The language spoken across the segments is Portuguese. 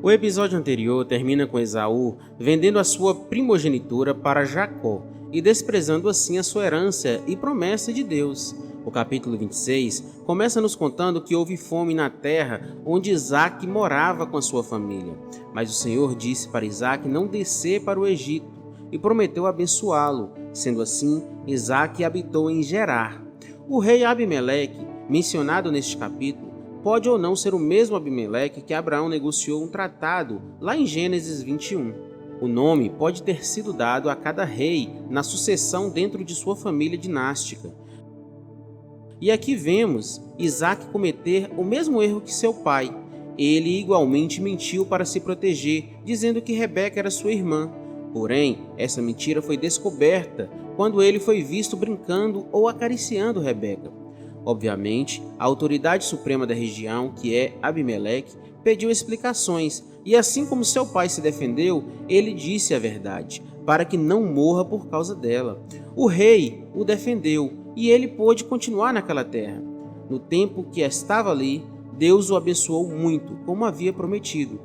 O episódio anterior termina com Esaú vendendo a sua primogenitura para Jacó e desprezando assim a sua herança e promessa de Deus. O capítulo 26 começa nos contando que houve fome na terra onde Isaque morava com a sua família. Mas o Senhor disse para Isaque não descer para o Egito e prometeu abençoá-lo. Sendo assim, Isaque habitou em Gerar. O rei Abimeleque, mencionado neste capítulo, pode ou não ser o mesmo Abimeleque que Abraão negociou um tratado lá em Gênesis 21. O nome pode ter sido dado a cada rei na sucessão dentro de sua família dinástica. E aqui vemos Isaque cometer o mesmo erro que seu pai. Ele igualmente mentiu para se proteger, dizendo que Rebeca era sua irmã. Porém, essa mentira foi descoberta quando ele foi visto brincando ou acariciando Rebeca. Obviamente, a autoridade suprema da região, que é Abimeleque, pediu explicações, e assim como seu pai se defendeu, ele disse a verdade, para que não morra por causa dela. O rei o defendeu, e ele pôde continuar naquela terra. No tempo que estava ali, Deus o abençoou muito, como havia prometido.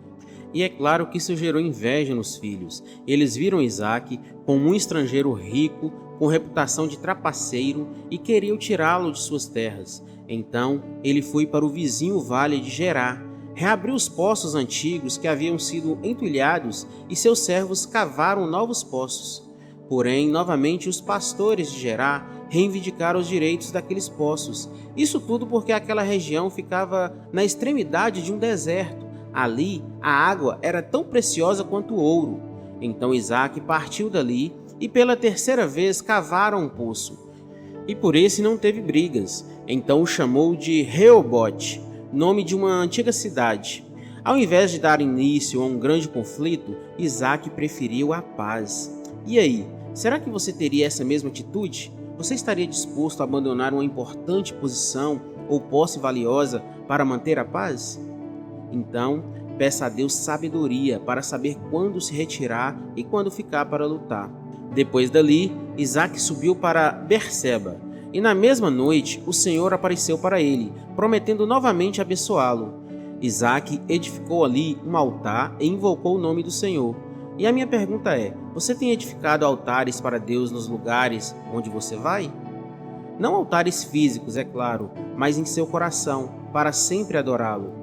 E é claro que isso gerou inveja nos filhos. Eles viram Isaque como um estrangeiro rico, com reputação de trapaceiro, e queriam tirá-lo de suas terras. Então ele foi para o vizinho vale de Gerar, reabriu os poços antigos que haviam sido entulhados, e seus servos cavaram novos poços. Porém, novamente os pastores de Gerar reivindicaram os direitos daqueles poços. Isso tudo porque aquela região ficava na extremidade de um deserto. Ali, a água era tão preciosa quanto o ouro. Então Isaque partiu dali e pela terceira vez cavaram um poço. E por esse não teve brigas. Então o chamou de Reobote, nome de uma antiga cidade. Ao invés de dar início a um grande conflito, Isaque preferiu a paz. E aí, será que você teria essa mesma atitude? Você estaria disposto a abandonar uma importante posição ou posse valiosa para manter a paz? Então, peça a Deus sabedoria para saber quando se retirar e quando ficar para lutar. Depois dali, Isaque subiu para Berseba, e na mesma noite o Senhor apareceu para ele, prometendo novamente abençoá-lo. Isaque edificou ali um altar e invocou o nome do Senhor. E a minha pergunta é: você tem edificado altares para Deus nos lugares onde você vai? Não altares físicos, é claro, mas em seu coração, para sempre adorá-lo.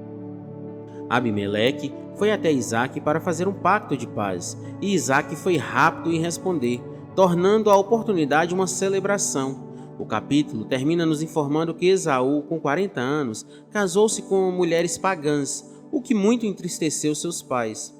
Abimeleque foi até Isaque para fazer um pacto de paz, e Isaque foi rápido em responder, tornando a oportunidade uma celebração. O capítulo termina nos informando que Esaú, com 40 anos, casou-se com mulheres pagãs, o que muito entristeceu seus pais.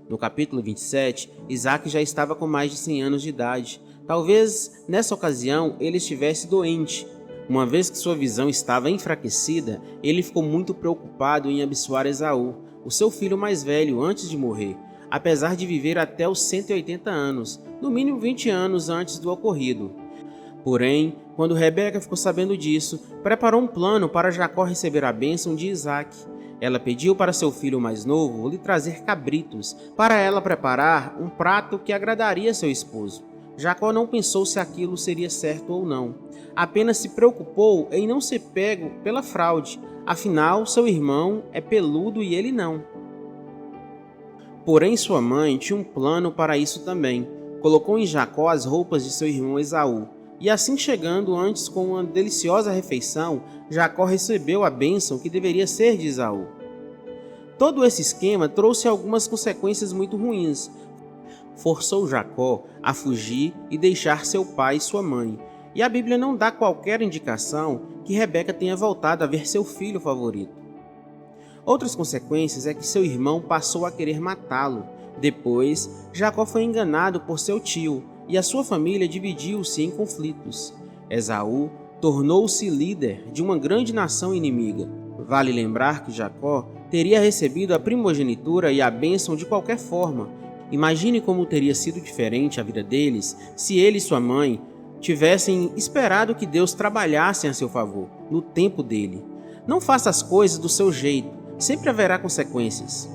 No capítulo 27, Isaque já estava com mais de 100 anos de idade. Talvez, nessa ocasião, ele estivesse doente. Uma vez que sua visão estava enfraquecida, ele ficou muito preocupado em abençoar Esaú, o seu filho mais velho, antes de morrer, apesar de viver até os 180 anos, no mínimo 20 anos antes do ocorrido. Porém, quando Rebeca ficou sabendo disso, preparou um plano para Jacó receber a bênção de Isaque. Ela pediu para seu filho mais novo lhe trazer cabritos, para ela preparar um prato que agradaria seu esposo. Jacó não pensou se aquilo seria certo ou não. Apenas se preocupou em não ser pego pela fraude. Afinal, seu irmão é peludo e ele não. Porém, sua mãe tinha um plano para isso também. Colocou em Jacó as roupas de seu irmão Esaú. E assim, chegando antes com uma deliciosa refeição, Jacó recebeu a bênção que deveria ser de Esaú. Todo esse esquema trouxe algumas consequências muito ruins. Forçou Jacó a fugir e deixar seu pai e sua mãe. E a Bíblia não dá qualquer indicação que Rebeca tenha voltado a ver seu filho favorito. Outras consequências é que seu irmão passou a querer matá-lo. Depois, Jacó foi enganado por seu tio e a sua família dividiu-se em conflitos. Esaú tornou-se líder de uma grande nação inimiga. Vale lembrar que Jacó teria recebido a primogenitura e a bênção de qualquer forma. Imagine como teria sido diferente a vida deles se ele e sua mãe tivessem esperado que Deus trabalhasse a seu favor, no tempo dele. Não faça as coisas do seu jeito, sempre haverá consequências.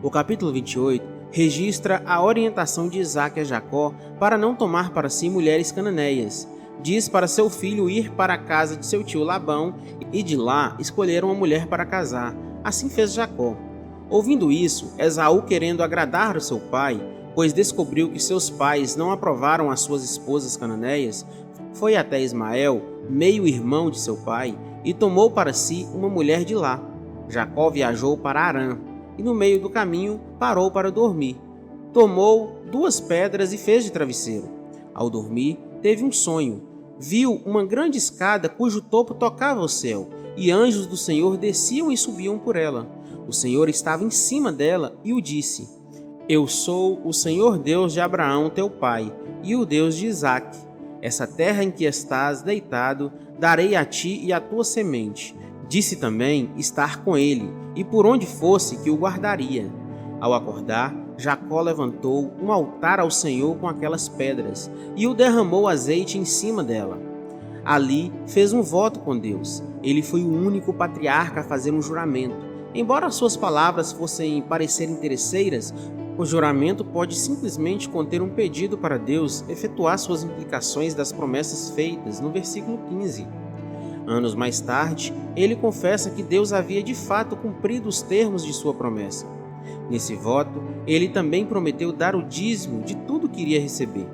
O capítulo 28 registra a orientação de Isaque a Jacó para não tomar para si mulheres cananeias. diz para seu filho ir para a casa de seu tio Labão e de lá escolher uma mulher para casar. Assim fez Jacó. Ouvindo isso, Esaú, querendo agradar o seu pai, pois descobriu que seus pais não aprovaram as suas esposas cananeias, foi até Ismael, meio-irmão de seu pai, e tomou para si uma mulher de lá. Jacó viajou para Harã, e no meio do caminho parou para dormir. Tomou 2 pedras e fez de travesseiro. Ao dormir, teve um sonho. Viu uma grande escada cujo topo tocava o céu, e anjos do Senhor desciam e subiam por ela. O Senhor estava em cima dela e o disse: Eu sou o Senhor Deus de Abraão teu pai, e o Deus de Isaque. Essa terra em que estás deitado, darei a ti e à tua semente. Disse também estar com ele, e por onde fosse que o guardaria. Ao acordar, Jacó levantou um altar ao Senhor com aquelas pedras, e o derramou azeite em cima dela. Ali fez um voto com Deus. Ele foi o único patriarca a fazer um juramento. Embora suas palavras fossem parecer interesseiras, o juramento pode simplesmente conter um pedido para Deus efetuar suas implicações das promessas feitas no versículo 15. Anos mais tarde, ele confessa que Deus havia de fato cumprido os termos de sua promessa. Nesse voto, ele também prometeu dar o dízimo de tudo que iria receber.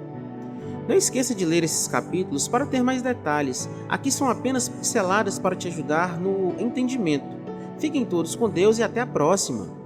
Não esqueça de ler esses capítulos para ter mais detalhes. Aqui são apenas pinceladas para te ajudar no entendimento. Fiquem todos com Deus e até a próxima!